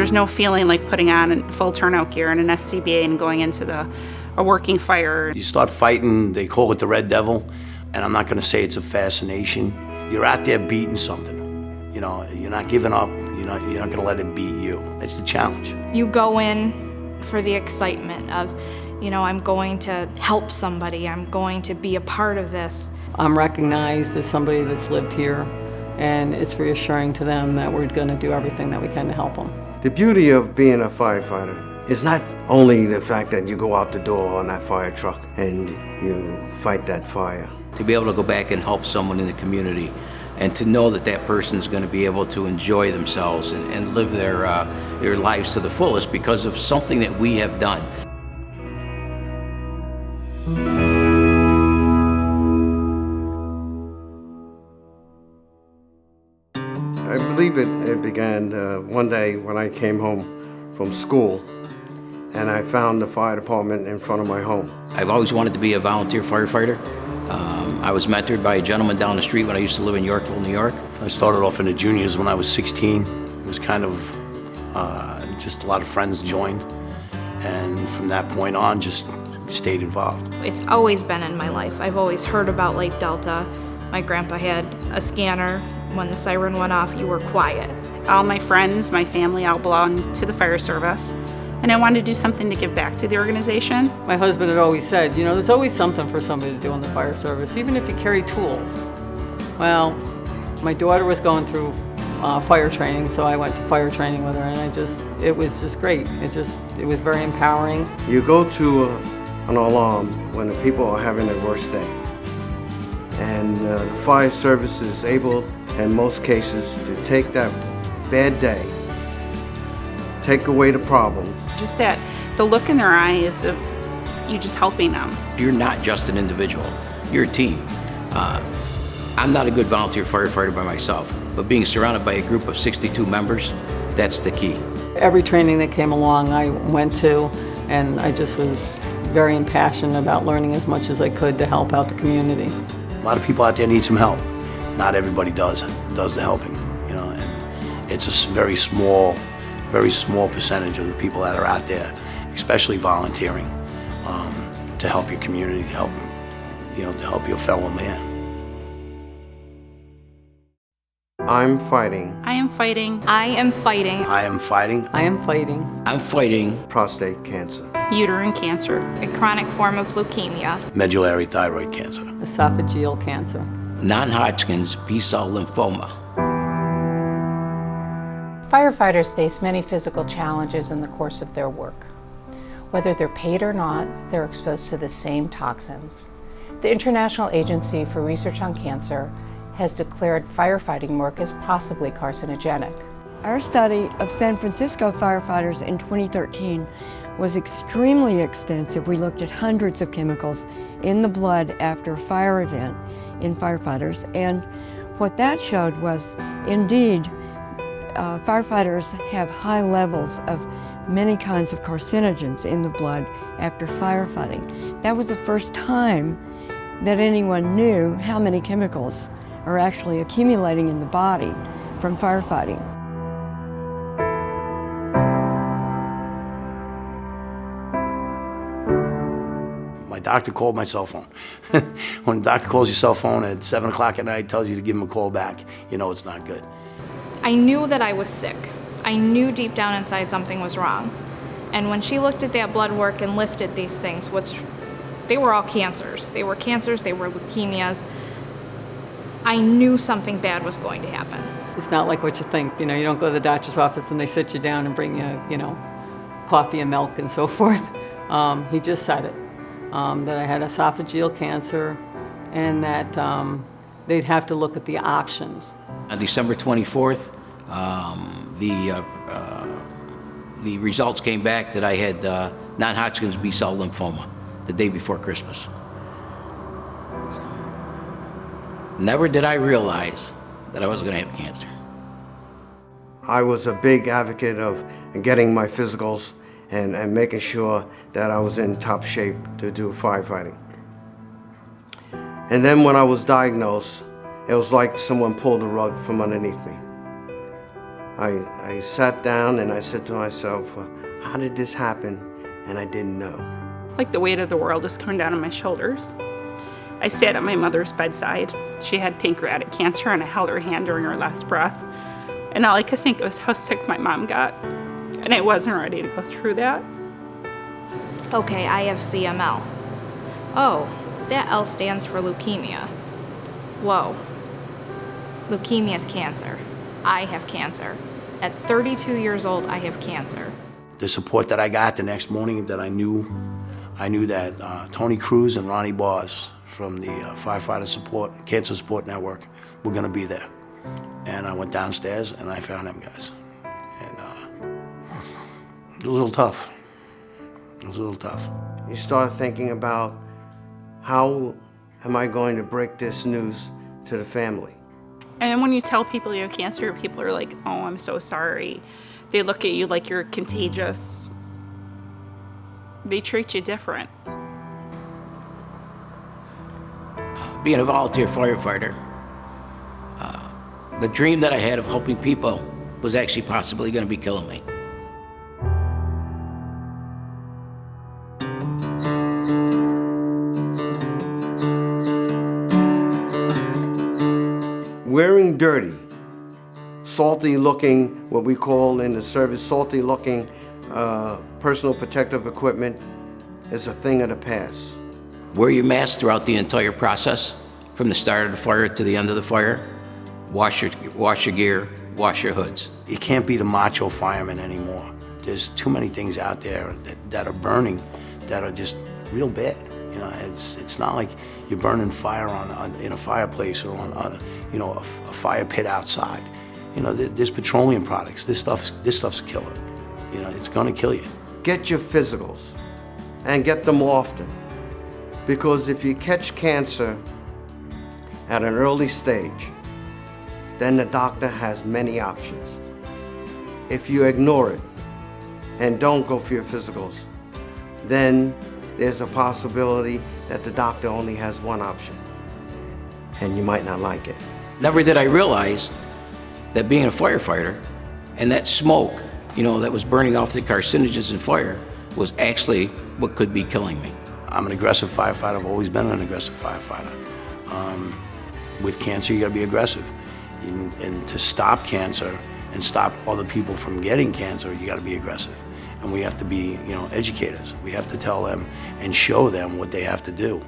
there's no feeling like putting on full turnout gear and an SCBA and going into a working fire. You start fighting, they call it the Red Devil, and I'm not gonna say it's a fascination. You're out there beating something. You know, you're not giving up, you're not gonna let it beat you. It's the challenge. You go in for the excitement of, I'm going to help somebody, I'm going to be a part of this. I'm recognized as somebody that's lived here, and it's reassuring to them that we're going to do everything that we can to help them. The beauty of being a firefighter is not only the fact that you go out the door on that fire truck and you fight that fire. To be able to go back and help someone in the community and to know that that person's going to be able to enjoy themselves and live their lives to the fullest because of something that we have done. I believe it began one day when I came home from school and I found the fire department in front of my home. I've always wanted to be a volunteer firefighter. I was mentored by a gentleman down the street when I used to live in Yorkville, New York. I started off in the juniors when I was 16. It was kind of just a lot of friends joined, and from that point on, just stayed involved. It's always been in my life. I've always heard about Lake Delta. My grandpa had a scanner. When the siren went off, you were quiet. All my friends, my family all belong to the fire service, and I wanted to do something to give back to the organization. My husband had always said, there's always something for somebody to do in the fire service, even if you carry tools. Well, my daughter was going through fire training, so I went to fire training with her, and it was just great. It was very empowering. You go to an alarm when the people are having their worst day, and the fire service is able, in most cases, to take that bad day, take away the problems. Just that, the look in their eyes of you just helping them. You're not just an individual, you're a team. I'm not a good volunteer firefighter by myself, but being surrounded by a group of 62 members, that's the key. Every training that came along I went to, and I just was very impassioned about learning as much as I could to help out the community. A lot of people out there need some help. Not everybody does the helping, and it's a very small percentage of the people that are out there, especially volunteering, to help your community, to help your fellow man. I'm fighting. I am fighting. I am fighting. I am fighting. I am fighting. I'm fighting Prostate cancer. Uterine cancer. A chronic form of leukemia. Medullary thyroid cancer. Esophageal cancer. non-Hodgkin's B-cell lymphoma. Firefighters face many physical challenges in the course of their work. Whether they're paid or not, they're exposed to the same toxins. The International Agency for Research on Cancer has declared firefighting work as possibly carcinogenic. Our study of San Francisco firefighters in 2013 was extremely extensive. We looked at hundreds of chemicals in the blood after a fire event in firefighters, and what that showed was, indeed, firefighters have high levels of many kinds of carcinogens in the blood after firefighting. That was the first time that anyone knew how many chemicals are actually accumulating in the body from firefighting. My doctor called my cell phone. When the doctor calls your cell phone at 7 o'clock at night, tells you to give him a call back, you know it's not good. I knew that I was sick. I knew deep down inside something was wrong. And when she looked at that blood work and listed these things, they were all cancers. They were cancers, they were leukemias. I knew something bad was going to happen. It's not like what you think. You don't go to the doctor's office and they sit you down and bring you, coffee and milk and so forth. He just said it, that I had esophageal cancer and that they'd have to look at the options. On December 24th, the results came back that I had non-Hodgkin's B-cell lymphoma the day before Christmas. Never did I realize that I was going to have cancer. I was a big advocate of getting my physicals and making sure that I was in top shape to do firefighting. And then when I was diagnosed, it was like someone pulled the rug from underneath me. I sat down and I said to myself, how did this happen? And I didn't know. Like the weight of the world was coming down on my shoulders. I sat at my mother's bedside. She had pancreatic cancer and I held her hand during her last breath. And all I could think was how sick my mom got. And I wasn't ready to go through that. Okay, I have CML. Oh, that L stands for leukemia. Whoa. Leukemia is cancer. I have cancer. At 32 years old, I have cancer. The support that I got the next morning, that I knew that Tony Cruz and Ronnie Bars from the Cancer Support Network were gonna be there. And I went downstairs and I found them guys. And it was a little tough. It was a little tough. You start thinking about, how am I going to break this news to the family? And then when you tell people you have cancer, people are like, oh, I'm so sorry. They look at you like you're contagious. They treat you different. Being a volunteer firefighter, the dream that I had of helping people was actually possibly going to be killing me. Wearing dirty, salty looking, what we call in the service, salty looking personal protective equipment is a thing of the past. Wear your mask throughout the entire process, from the start of the fire to the end of the fire. Wash your gear, wash your hoods. You can't be the macho fireman anymore. There's too many things out there that are burning that are just real bad. You know, it's not like you're burning fire in a fireplace or on a fire pit outside. You know, there's petroleum products. This stuff's a killer. You know, it's gonna kill you. Get your physicals and get them often, because if you catch cancer at an early stage, then the doctor has many options. If you ignore it and don't go for your physicals, then there's a possibility that the doctor only has one option, and you might not like it. Never did I realize that being a firefighter and that smoke, that was burning off the carcinogens in fire was actually what could be killing me. I'm an aggressive firefighter. I've always been an aggressive firefighter. With cancer, you gotta be aggressive. And to stop cancer and stop other people from getting cancer, you gotta be aggressive. And we have to be, educators. We have to tell them and show them what they have to do.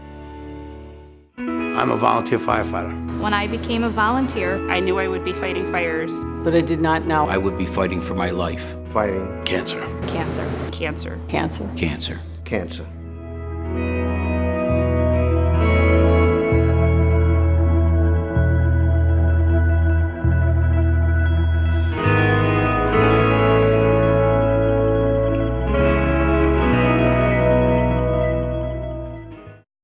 I'm a volunteer firefighter. When I became a volunteer, I knew I would be fighting fires. But I did not know. I would be fighting for my life. Fighting Cancer. Cancer. Cancer. Cancer. Cancer. cancer.